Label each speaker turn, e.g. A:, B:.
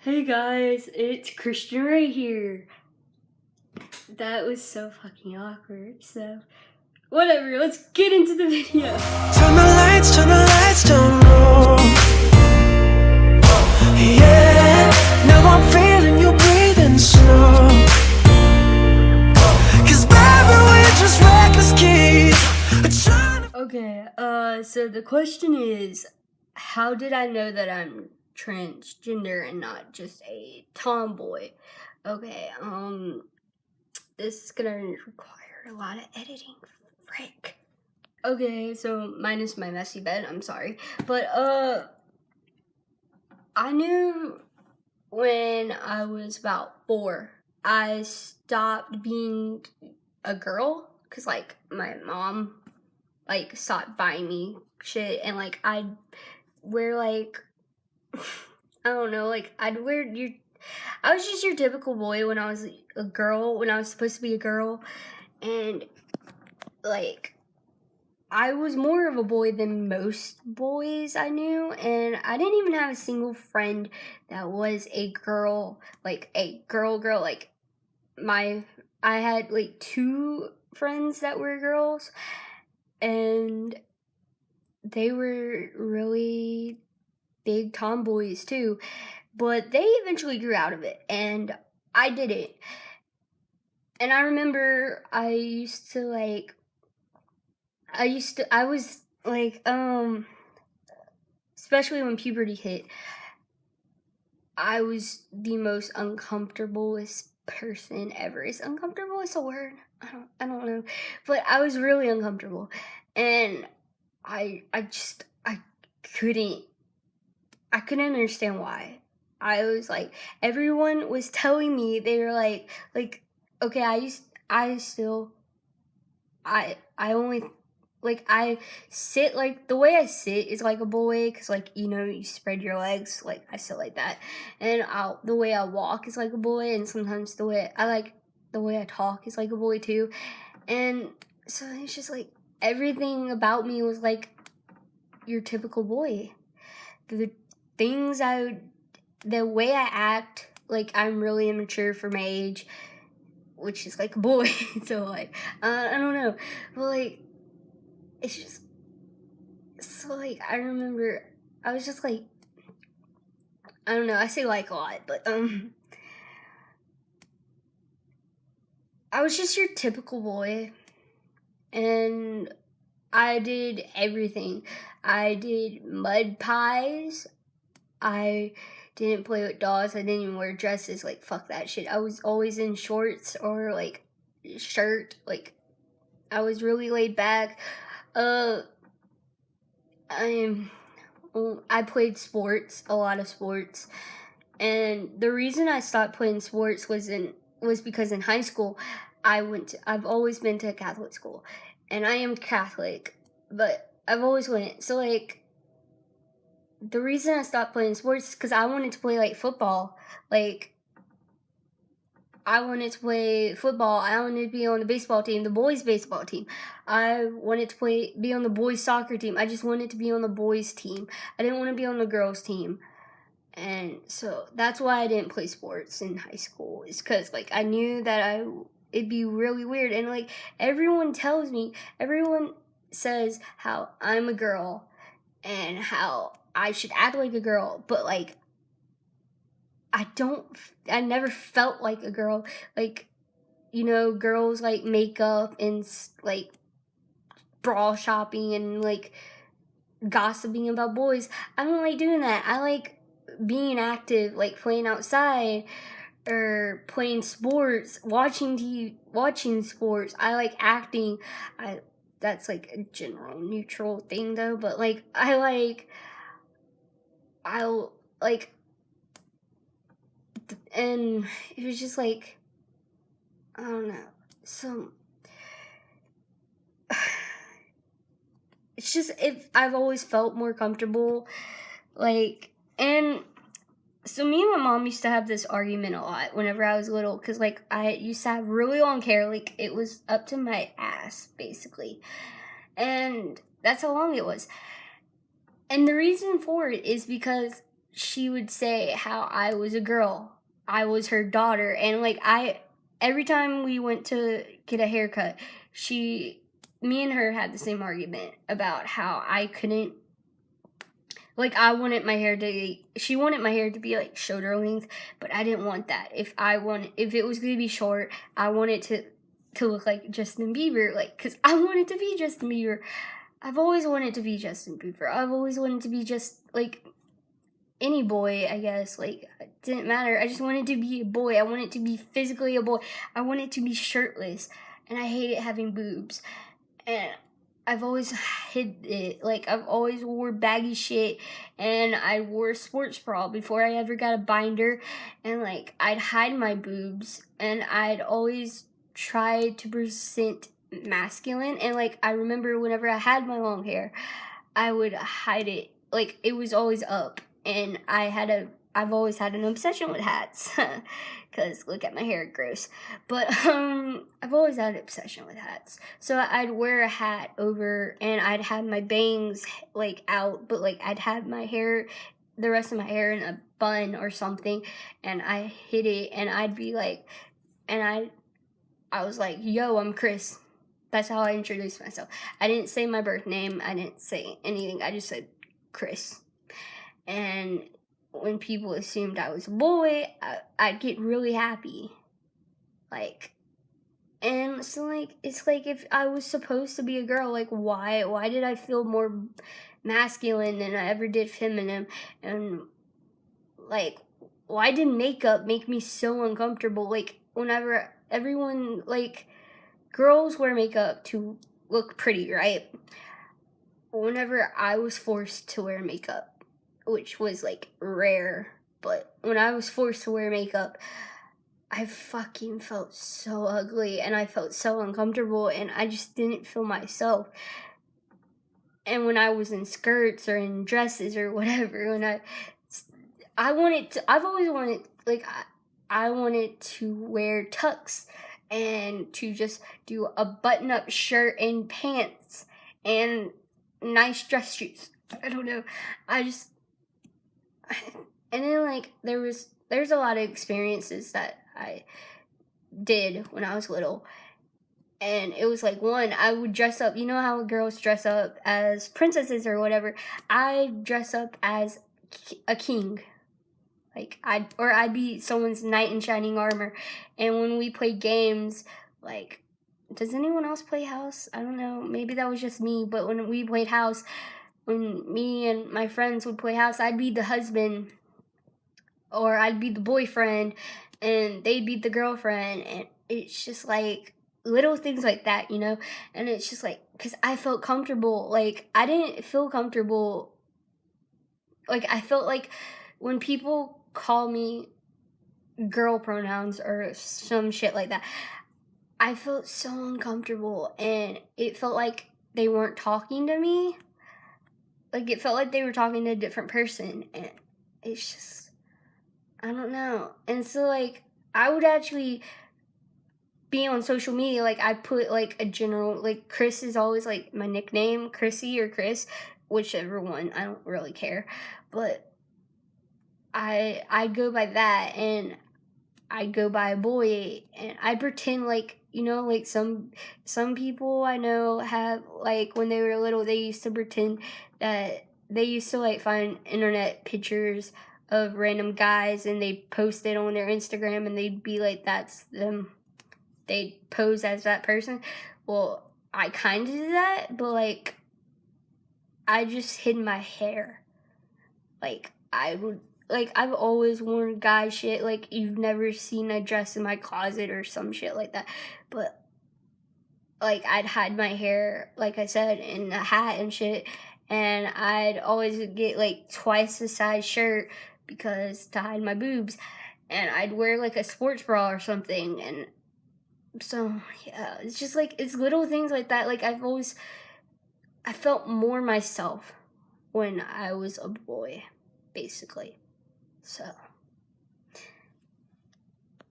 A: Hey guys, it's Christian right here. That was so fucking awkward, so whatever, let's get into the video.
B: Turn the lights down low. Yeah, now I'm feeling you breathing slow. 'Cause baby, we're just reckless kids.
A: Okay, so the question is, how did I know that I'm transgender and not just a tomboy? Okay, this is gonna require a lot of editing, frick. Okay, so minus my messy bed, I'm sorry. But, I knew when I was about 4, I stopped being a girl, cause like, my mom, like, stopped buying me shit, and like, I'd wear like, I don't know, like, I was just your typical boy when I was a girl, when I was supposed to be a girl, and like, I was more of a boy than most boys I knew, and I didn't even have a single friend that was a girl, like a girl, like I had like 2 friends that were girls, and they were really big tomboys too, but they eventually grew out of it, and I didn't. And I remember I was like, especially when puberty hit, I was the most uncomfortablest person ever. Is uncomfortablest a word? I don't know. But I was really uncomfortable. And I couldn't understand why. I was like, everyone was telling me, they were like, okay, I only, like, I sit, like, the way I sit is like a boy, because, like, you know, you spread your legs, like, I sit like that, and the way I walk is like a boy, and sometimes the way I talk is like a boy, too, and so it's just, like, everything about me was, like, your typical boy. The way I act, like, I'm really immature for my age, which is like a boy, so, like, I don't know, but, like, it's just, so, like, I remember, I was just, like, I don't know, I say like a lot, but, I was just your typical boy, and I did everything. I did mud pies, I didn't play with dolls, I didn't even wear dresses, like, fuck that shit. I was always in shorts or, like, shirt, like, I was really laid back. I played sports, a lot of sports, and the reason I stopped playing sports was because in high school, I've always been to a Catholic school, and I am Catholic, but I've always went, so, like, the reason I stopped playing sports is because I wanted to play, like, football, like, I wanted to play football. I wanted to be on the baseball team, the boys' baseball team. I wanted to be on the boys' soccer team. I just wanted to be on the boys' team. I didn't want to be on the girls' team. And so that's why I didn't play sports in high school. It's because, like, I knew that it'd be really weird. And, like, everyone says how I'm a girl and how I should act like a girl. But, like, I never felt like a girl. Like, you know, girls like makeup and like bra shopping and like gossiping about boys. I don't like doing that. I like being active, like playing outside or playing sports, watching sports. I like acting. That's like a general neutral thing though, but like I like and it was just like, I don't know, so it's just, if I've always felt more comfortable, like, and so me and my mom used to have this argument a lot whenever I was little, because, like, I used to have really long hair, like, it was up to my ass, basically, and that's how long it was, and the reason for it is because she would say how I was a girl. I was her daughter. And like every time we went to get a haircut, me and her had the same argument about how I couldn't, like, she wanted my hair to be like shoulder length, but I didn't want that. If it was going to be short, I wanted to look like Justin Bieber, like, cause I wanted to be Justin Bieber. I've always wanted to be Justin Bieber. I've always wanted to be just like any boy, I guess. Like, it didn't matter. I just wanted to be a boy. I wanted to be physically a boy. I wanted to be shirtless, and I hated having boobs. And I've always hid it. Like, I've always wore baggy shit, and I wore a sports bra before I ever got a binder. And like, I'd hide my boobs, and I'd always try to present masculine. And like, I remember whenever I had my long hair, I would hide it. Like, it was always up. And I've always had an obsession with hats, because look at my hair, gross. But I've always had an obsession with hats. So I'd wear a hat over, and I'd have my bangs like out, but like I'd have the rest of my hair in a bun or something, and I hid it, and I'd be like, and I was like, yo, I'm Chris. That's how I introduced myself. I didn't say my birth name. I didn't say anything. I just said Chris. And when people assumed I was a boy, I'd get really happy. Like, and so like, it's like, if I was supposed to be a girl, like, why did I feel more masculine than I ever did feminine? And like, why did makeup make me so uncomfortable? Like, whenever everyone, like, girls wear makeup to look pretty, right? Whenever I was forced to wear makeup, which was like rare, but when I was forced to wear makeup, I fucking felt so ugly, and I felt so uncomfortable, and I just didn't feel myself. And when I was in skirts or in dresses or whatever, I've always wanted, like, I wanted to wear tux and to just do a button-up shirt and pants and nice dress shoes. I don't know. And then like there's a lot of experiences that I did when I was little. And it was like, one, I would dress up, you know how girls dress up as princesses or whatever. I'd dress up as a king. Like, I'd be someone's knight in shining armor. And when we played games, like, does anyone else play house? I don't know. Maybe that was just me. But when we played house, when me and my friends would play house, I'd be the husband, or I'd be the boyfriend, and they'd be the girlfriend. And it's just like little things like that, you know? And it's just like, because I felt comfortable. Like, I didn't feel comfortable. Like, I felt like when people call me girl pronouns or some shit like that, I felt so uncomfortable, and it felt like they weren't talking to me. Like, it felt like they were talking to a different person, and it's just, I don't know. And so, like, I would actually be on social media, like, I put, like, a general, like, Chris is always, like, my nickname, Chrissy or Chris, whichever one, I don't really care, but I go by that, and I go by a boy, and I pretend like, you know, like some people I know have, like, when they were little, they used to pretend that they used to, like, find internet pictures of random guys, and they'd post it on their Instagram, and they'd be like, that's them. They'd pose as that person. Well, I kind of did that, but, like, I just hid my hair. Like, I've always worn guy shit. Like, you've never seen a dress in my closet or some shit like that. But, like, I'd hide my hair, like I said, in a hat and shit. And I'd always get, like, twice the size shirt to hide my boobs. And I'd wear, like, a sports bra or something. And so, yeah, it's just, like, it's little things like that. Like, I felt more myself when I was a boy, basically. So.